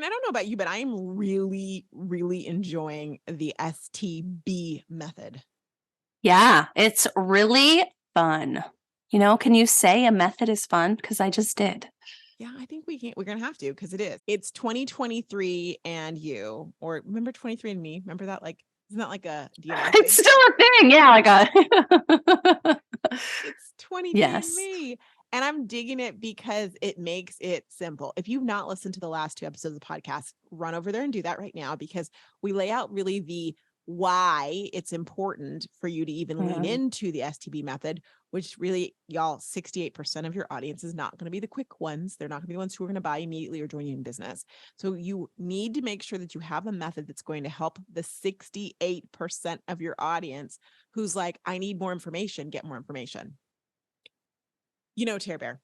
Taryn, I don't know about you, but I am really, really enjoying the STB method. Yeah, it's really fun. Can you say a method is fun? Because I just did. Yeah, I think we're going to have to, because it is. It's 2023 and you, or remember 23 and me? Remember that? Like, isn't that like a DNA It's thing? still a thing. Yeah, like a It's 23 and yes. me. And I'm digging it because it makes it simple. If you've not listened to the last 2 episodes of the podcast, run over there and do that right now, because we lay out really the why it's important for you to even lean into the STB method, which really, y'all, 68% of your audience is not going to be the quick ones. They're not going to be the ones who are going to buy immediately or join you in business. So you need to make sure that you have a method that's going to help the 68% of your audience who's like, I need more information, get more information. Tara Bear.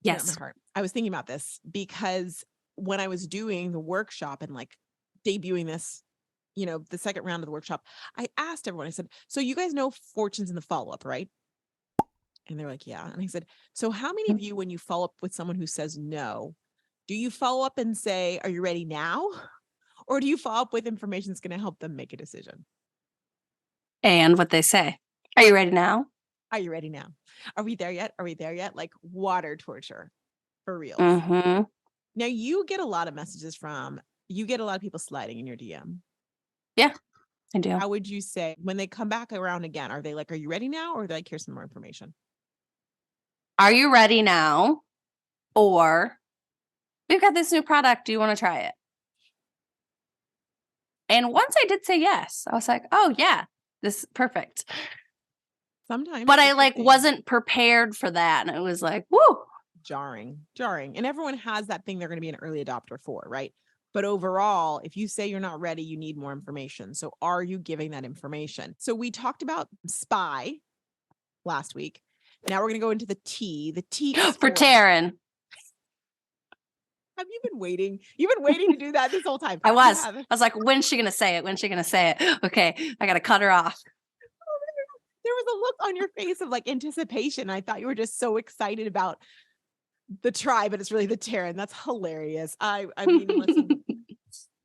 Yes. My heart. I was thinking about this because when I was doing the workshop and like debuting this, the second round of the workshop, I asked everyone, I said, so you guys know fortunes in the follow-up, right? And they're like, yeah. And I said, so how many of you, when you follow up with someone who says no, do you follow up and say, are you ready now? Or do you follow up with information that's going to help them make a decision? And what they say, are you ready now? Are you ready now? Are we there yet? Are we there yet? Like water torture for real. Now you get a lot of messages you get a lot of people sliding in your DM. Yeah, I do. How would you say when they come back around again, are they like, are you ready now? Or are they like, here's some more information? Are you ready now? Or we've got this new product. Do you want to try it? And once I did say yes, I was like, oh yeah, this is perfect. Sometimes. But I wasn't prepared for that. And it was like, whoo. Jarring. And everyone has that thing they're going to be an early adopter for, right? But overall, if you say you're not ready, you need more information. So are you giving that information? So we talked about SPY last week. Now we're going to go into the T. The T is for Taryn. Have you been waiting? You've been waiting to do that this whole time. I was like, when's she going to say it? When's she going to say it? Okay, I got to cut her off. There was a look on your face of like anticipation. I thought you were just so excited about the try, but it's really the Taryn. That's hilarious. I mean, listen,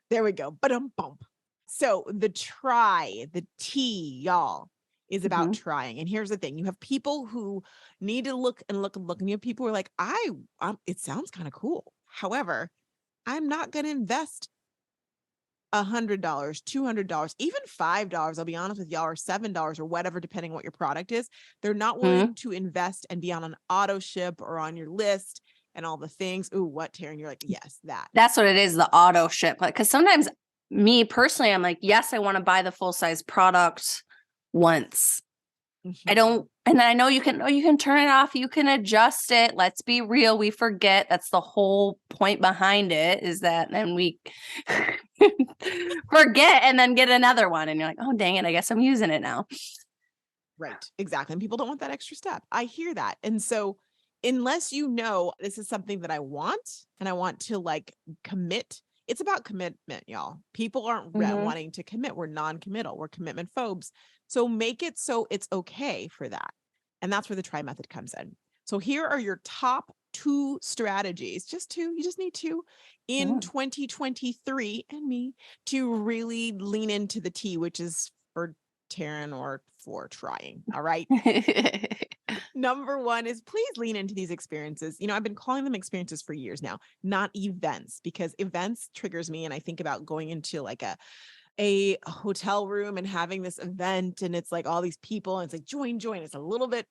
there we go. Bump. So the try, the T, y'all, is about trying. And here's the thing. You have people who need to look and look and look. And you have people who are like, it sounds kind of cool. However, I'm not going to invest $100, $200, even $5. I'll be honest with y'all, or $7 or whatever, depending on what your product is. They're not willing to invest and be on an auto ship or on your list and all the things. Ooh, what, Taryn? You're like, yes, that. That's what it is, the auto ship. Like, because sometimes me personally, I'm like, yes, I want to buy the full size product once. I don't, and then I know you can turn it off, you can adjust it. Let's be real, we forget. That's the whole point behind it, is that then we forget and then get another one. And you're like, oh, dang it, I guess I'm using it now. Right, exactly. And people don't want that extra step. I hear that. And so unless this is something that I want and I want to like commit, it's about commitment, y'all. People aren't wanting to commit. We're non-committal. We're commitment phobes. So make it so it's okay for that. And that's where the try method comes in. So here are your top 2 strategies, just 2, you just need 2 in 2023 and me to really lean into the T, which is for Taryn or for trying. All right. Number 1 is please lean into these experiences. I've been calling them experiences for years now, not events, because events triggers me. And I think about going into like a hotel room and having this event and it's like all these people and it's like join. It's a little bit,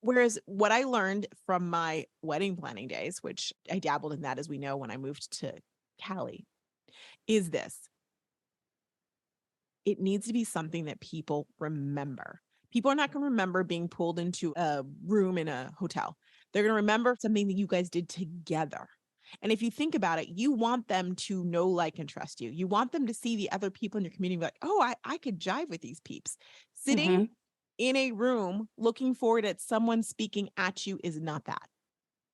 whereas what I learned from my wedding planning days, which I dabbled in that, as we know, when I moved to Cali, is this. It needs to be something that people remember. People are not going to remember being pulled into a room in a hotel. They're going to remember something that you guys did together. And if you think about it, you want them to know, like, and trust you. You want them to see the other people in your community like, oh, I could jive with these peeps. Sitting in a room looking forward at someone speaking at you is not that.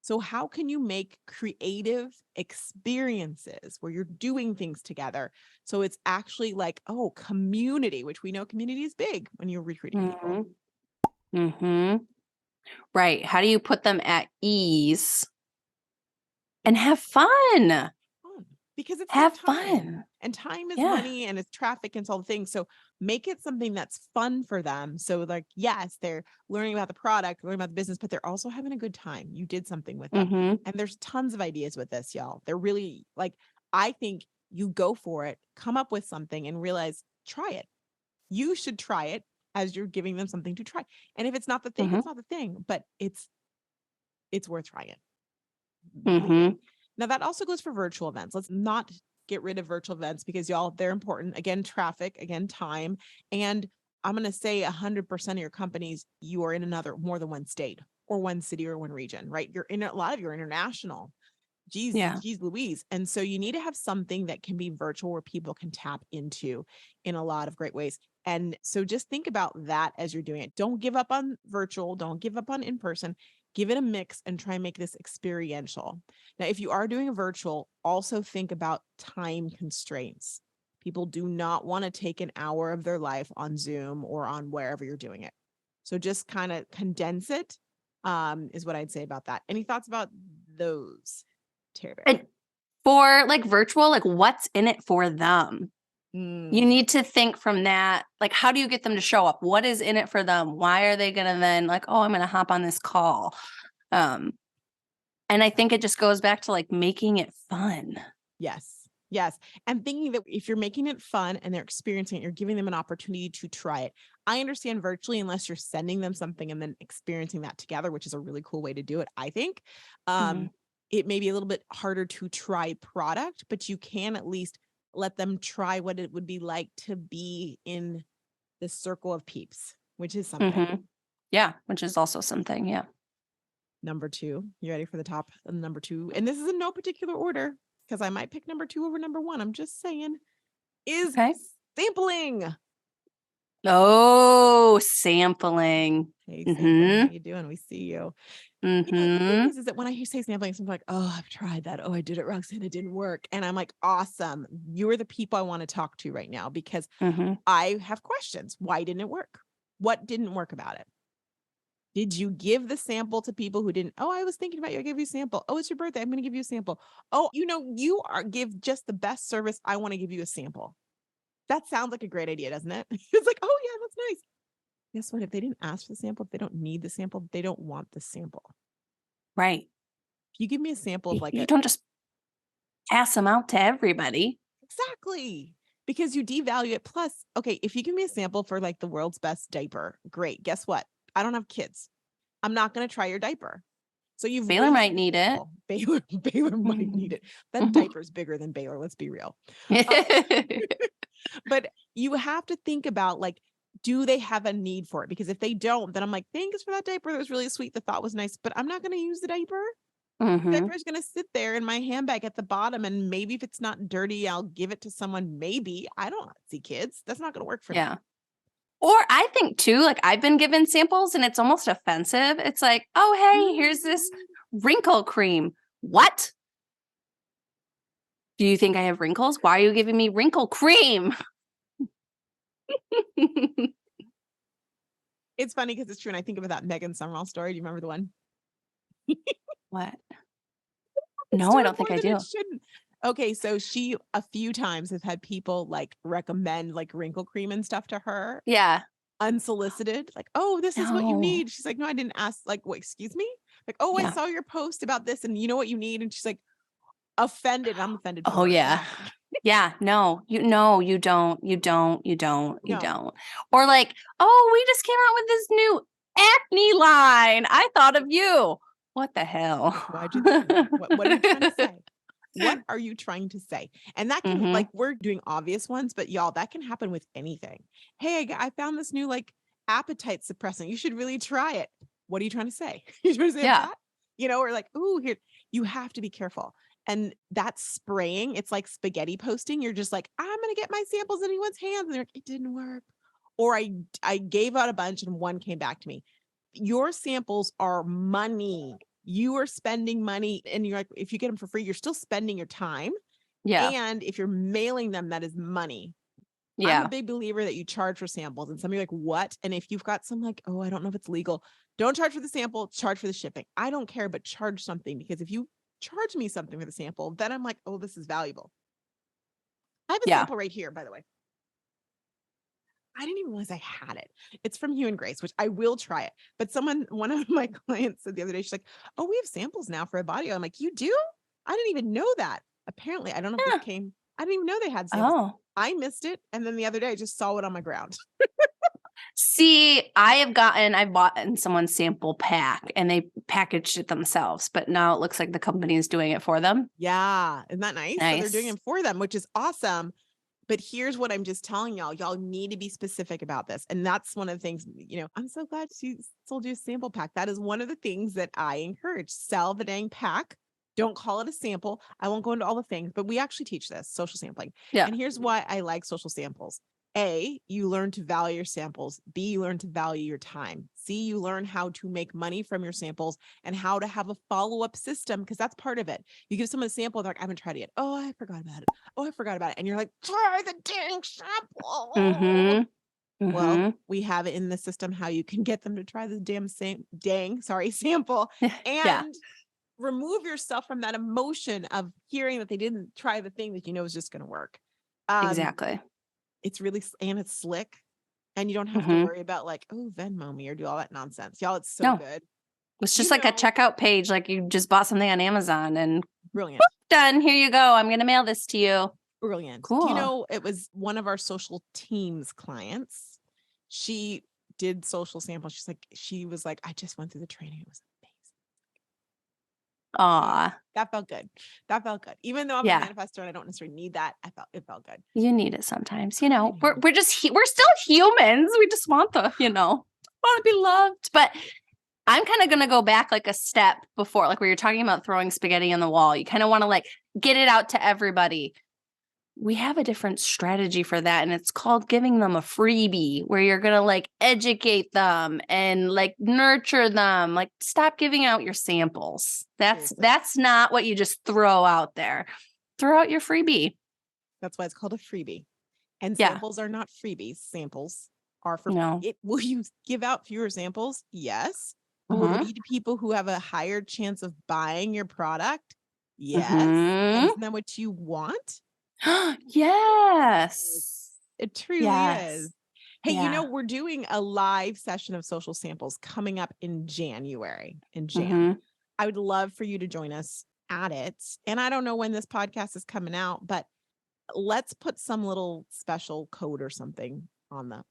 So how can you make creative experiences where you're doing things together? So it's actually like, oh, community, which we know community is big when you're recruiting people. Right. How do you put them at ease And have fun. Fun. Because it's Have their time. fun. And time is Yeah. money and it's traffic and it's all the things. So make it something that's fun for them. So like, yes, they're learning about the product, learning about the business, but they're also having a good time. You did something with them. And there's tons of ideas with this, y'all. They're really like, I think you go for it, come up with something and realize, try it. You should try it as you're giving them something to try. And if it's not the thing, it's not the thing, but it's worth trying. Now that also goes for virtual events. Let's not get rid of virtual events because y'all, they're important. Again, traffic, again, time. And I'm going to say 100% of your companies, you are in more than one state or one city or one region, right? You're in a lot of your international. Geez Louise. And so you need to have something that can be virtual where people can tap into in a lot of great ways. And so just think about that as you're doing it. Don't give up on virtual. Don't give up on in-person. Give it a mix and try and make this experiential. Now, if you are doing a virtual, also think about time constraints. People do not want to take an hour of their life on Zoom or on wherever you're doing it. So just kind of condense it, is what I'd say about that. Any thoughts about those, Tara Bear? And for like virtual, like what's in it for them? You need to think from that. Like, how do you get them to show up? What is in it for them? Why are they going to then like, oh, I'm going to hop on this call? And I think it just goes back to like making it fun. Yes. And thinking that if you're making it fun and they're experiencing it, you're giving them an opportunity to try it. I understand virtually, unless you're sending them something and then experiencing that together, which is a really cool way to do it, I think. It may be a little bit harder to try product, but you can at least let them try what it would be like to be in the circle of peeps, which is something. Yeah, which is also something. Yeah. Number 2, you ready for the top? Number 2, and this is in no particular order because I might pick number 2 over number 1. I'm just saying, is sampling. Oh, sampling. Hey, sampling, how you doing? We see you. You know, the thing is that when I say sampling, I'm like, oh, I've tried that. Oh, I did it, Roxanne. It didn't work. And I'm like, awesome. You're the people I want to talk to right now because I have questions. Why didn't it work? What didn't work about it? Did you give the sample to people who didn't? Oh, I was thinking about you. I gave you a sample. Oh, it's your birthday. I'm going to give you a sample. Oh, you give just the best service. I want to give you a sample. That sounds like a great idea, doesn't it? It's like, oh yeah, that's nice. Guess what? If they didn't ask for the sample, if they don't need the sample, they don't want the sample. Right. If you give me a sample of like you don't just pass them out to everybody. Exactly. Because you devalue it. Plus, okay, if you give me a sample for like the world's best diaper, great. Guess what? I don't have kids. I'm not going to try your diaper. So Baylor might need it. Baylor might need it. That diaper is bigger than Baylor. Let's be real. But you have to think about like, do they have a need for it? Because if they don't, then I'm like, thanks for that diaper. That was really sweet. The thought was nice, but I'm not going to use the diaper. The diaper is going to sit there in my handbag at the bottom. And maybe if it's not dirty, I'll give it to someone. Maybe. I don't see kids. That's not going to work for me. Or I think too, like I've been given samples and it's almost offensive. It's like, oh, hey, here's this wrinkle cream. What? Do you think I have wrinkles? Why are you giving me wrinkle cream? It's funny because it's true. And I think about that Megan Summerall story. Do you remember the one? What? No, I don't think I do. Okay, so she a few times has had people like recommend like wrinkle cream and stuff to her. Yeah. Unsolicited. Like, oh, this is what you need. She's like, no, I didn't ask. Like, what, excuse me? Like, oh, I saw your post about this and you know what you need. And she's like, offended. I'm offended. Oh, yeah. Yeah, no, you don't. Or like, oh, we just came out with this new acne line. I thought of you. What the hell? Why'd you think that? What are you trying to say? What are you trying to say? And that can like, we're doing obvious ones, but y'all, that can happen with anything. Hey, I found this new like appetite suppressant. You should really try it. What are you trying to say? You trying to say that? You know, or like, ooh, here, you have to be careful. And that's spraying. It's like spaghetti posting. You're just like, I'm going to get my samples in anyone's hands. And they're like, it didn't work. Or I gave out a bunch and one came back to me. Your samples are money. You are spending money and you're like, if you get them for free, you're still spending your time. Yeah. And if you're mailing them, that is money. Yeah. I'm a big believer that you charge for samples and some of you are like, what? And if you've got some like, oh, I don't know if it's legal, don't charge for the sample, charge for the shipping. I don't care, but charge something because if you charge me something for the sample, then I'm like, oh, this is valuable. I have a Yeah. sample right here, by the way. I didn't even realize I had it. It's from Hue and Grace, which I will try it. But one of my clients said the other day, she's like, oh, we have samples now for a body oil. I'm like, you do? I didn't even know that. Apparently, I don't know if Yeah. this came. I didn't even know they had samples. Oh. I missed it. And then the other day, I just saw it on my ground. See, I've bought in someone's sample pack and they packaged it themselves, but now it looks like the company is doing it for them. Yeah. Isn't that nice? So they're doing Nice. it for them, which is awesome. But here's what I'm just telling y'all. Y'all need to be specific about this. And that's one of the things, I'm so glad she sold you a sample pack. That is one of the things that I encourage. Sell the dang pack. Don't call it a sample. I won't go into all the things, but we actually teach this, social sampling. Yeah. And here's why I like social samples. A, you learn to value your samples. B, you learn to value your time. C, you learn how to make money from your samples and how to have a follow-up system, because that's part of it. You give someone a sample, they're like, I haven't tried it yet. Oh, I forgot about it. Oh, I forgot about it. And you're like, try the dang sample. Mm-hmm. Well, we have it in the system how you can get them to try the sample Yeah. and remove yourself from that emotion of hearing that they didn't try the thing that is just going to work. Exactly. It's really, and it's slick, and you don't have to worry about like, oh, Venmo me or do all that nonsense. Y'all, it's so good. It's just like a checkout page. Like you just bought something on Amazon and brilliant. Done. Here you go. I'm going to mail this to you. Brilliant. Cool. Do you know, it was one of our social teams clients. She did social samples. She was like, I just went through the training. It was Aw. that felt good. That felt good. Even though I'm a manifestor and I don't necessarily need that, it felt good. You need it sometimes. We're still humans. We just want want to be loved. But I'm kind of going to go back like a step before, like where you're talking about throwing spaghetti on the wall. You kind of want to like get it out to everybody. We have a different strategy for that. And it's called giving them a freebie, where you're going to like educate them and like nurture them. Like stop giving out your samples. That's not what you just throw out there. Throw out your freebie. That's why it's called a freebie. And samples are not freebies. Samples are for it. Will you give out fewer samples? Yes. Will it be to people who have a higher chance of buying your product? Yes. And isn't that what you want? Yes. It truly is. Hey, we're doing a live session of social samples coming up in January. I would love for you to join us at it. And I don't know when this podcast is coming out, but let's put some little special code or something on the.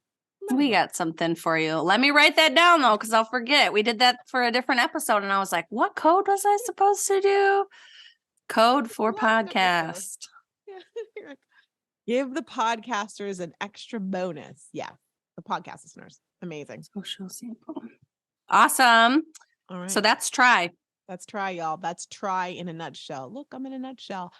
We got something for you. Let me write that down though, because I'll forget. We did that for a different episode and I was like, what code was I supposed to do? Code for podcast. Give the podcasters an extra bonus. Yeah. The podcast listeners. Amazing. Social sample. Awesome. All right. So that's try. That's try, y'all. That's try in a nutshell. Look, I'm in a nutshell.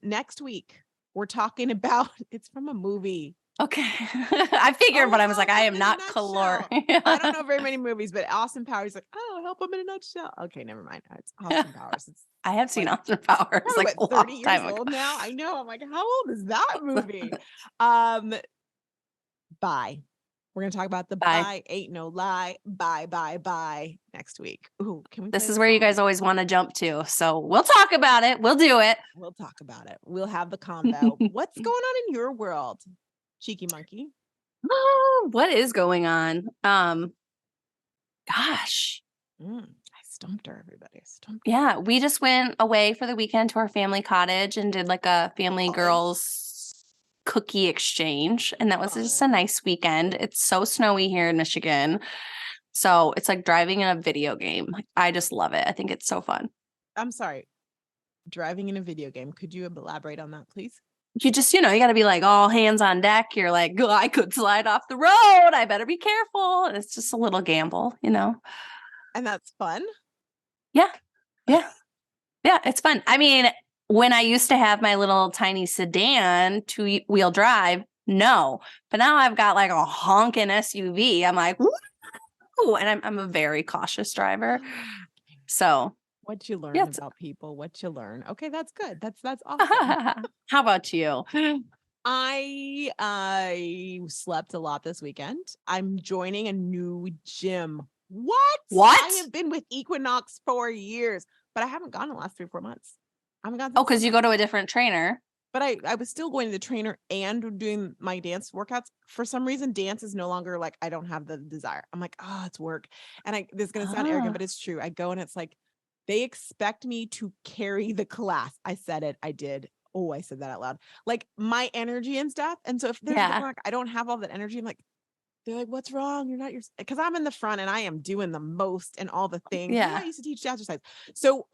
Next week, we're talking about, it's from a movie. Okay. I figured, but I was like, I am not color. I don't know very many movies, but Austin Powers like, oh, help him in a nutshell. Okay, never mind. It's Austin Powers. I have seen Austin Powers like 30 years old now. I know. I'm like, how old is that movie? Bye. We're going to talk about the bye. Ain't no lie. Bye next week. Ooh, this is where you guys always want to jump to. So we'll talk about it. We'll do it. We'll talk about it. We'll have the combo. What's going on in your world, Cheeky Monkey? Oh, what is going on? Gosh. I stumped her, everybody. Yeah, we just went away for the weekend to our family cottage and did like a family girls cookie exchange. And that was just a nice weekend. It's so snowy here in Michigan. So it's like driving in a video game. I just love it. I think it's so fun. I'm sorry. Driving in a video game. Could you elaborate on that, please? You just, you got to be like all hands on deck. You're like, oh, I could slide off the road. I better be careful. And it's just a little gamble, And that's fun. Yeah. It's fun. I mean, when I used to have my little tiny sedan 2-wheel drive, no, but now I've got like a honking SUV. I'm like, woo! And I'm a very cautious driver. So what you learn about people, what you learn. Okay, that's good. That's awesome. How about you? I slept a lot this weekend. I'm joining a new gym. What? I have been with Equinox for years. but I haven't gone in the last 3 or 4 months. I haven't gone. Oh, because you go to a different trainer. But I was still going to the trainer and doing my dance workouts. For some reason, dance is no longer like, I don't have the desire. I'm like, oh, it's work. And this is going to sound arrogant, but it's true. I go and it's like, they expect me to carry the class. I said it. I did. Oh, I said that out loud. Like my energy and stuff. And so if there's like, I don't have all that energy, I'm like, they're like, what's wrong? You're not because I'm in the front and I am doing the most and all the things. Yeah. I used to teach jazzercise. So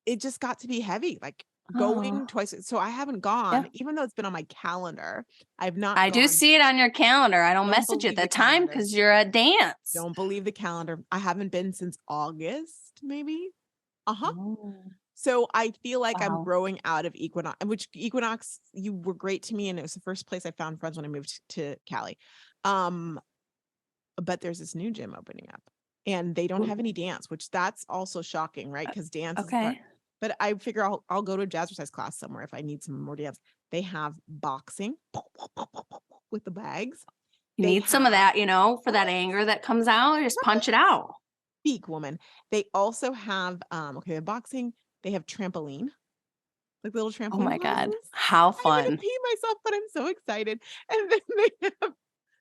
it just got to be heavy. Like going twice. So I haven't gone, even though it's been on my calendar. I've not. I do see it on your calendar. I don't message you at the time because you're at dance. Don't believe the calendar. I haven't been since August, maybe. So I feel like I'm growing out of Equinox, which Equinox, you were great to me. And it was the first place I found friends when I moved to Cali. But there's this new gym opening up and they don't have any dance, which that's also shocking, right? Because dance is but I figure I'll go to a jazzercise class somewhere if I need some more dance. They have boxing with the bags. You need some of that, for that anger that comes out. Just punch it out. Speak, woman. They also have they have boxing. They have trampoline, like little trampoline. Oh my God, how fun! I'm gonna pee myself, but I'm so excited. And then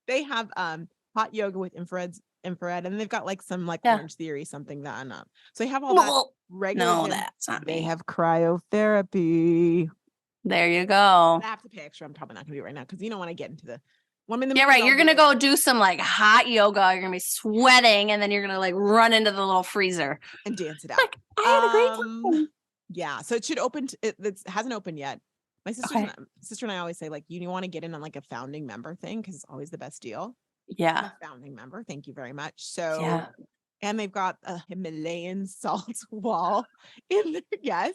they have hot yoga with infrared, and they've got like some like Orange Theory, something that so they have all that regular. No, that's not they me. have cryotherapy. There you go. I have to pay extra. I'm probably not gonna do it right now because when I get into the yeah, right. You're gonna go do some like hot yoga. You're gonna be sweating, and then you're gonna like run into the little freezer and dance it out. Like, I had a great time. Yeah, so it should open. It hasn't opened yet. My sister and I always say like you want to get in on like a founding member thing because it's always the best deal. Yeah, I'm a founding member. Thank you very much. So, and they've got a Himalayan salt wall in there.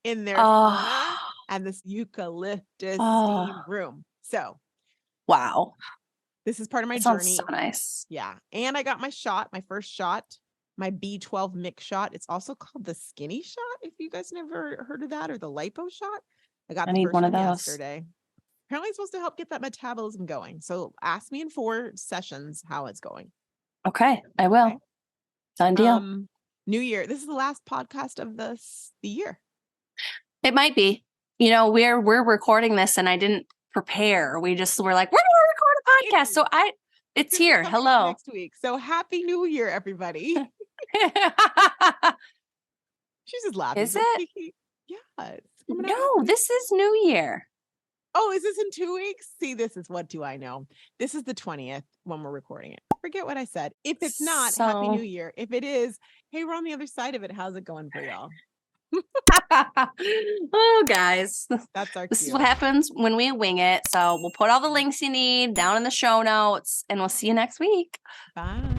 In their sauna and this eucalyptus steam room. So, wow, this is part of my journey. So nice. Yeah, and I got my first shot, my B12 mix shot. It's also called the skinny shot. If you guys never heard of that, or the lipo shot, I need one of those yesterday. Apparently, it's supposed to help get that metabolism going. So, ask me in 4 sessions how it's going. Okay, I will. Okay. Done deal. New Year. This is the last podcast of the year. It might be. We're recording this, and I didn't prepare. We're like, we're gonna record a podcast. So it's here. Hello. Next week. So happy New Year, everybody. She's just laughing. Is it? Yeah. No, this is New Year. Oh, is this in 2 weeks? See, this is what do I know? This is the 20th when we're recording it. Forget what I said. If it's not, Happy New Year. If it is, hey, we're on the other side of it. How's it going for y'all? Oh, guys, this is what happens when we wing it. So we'll put all the links you need down in the show notes, and we'll see you next week. Bye.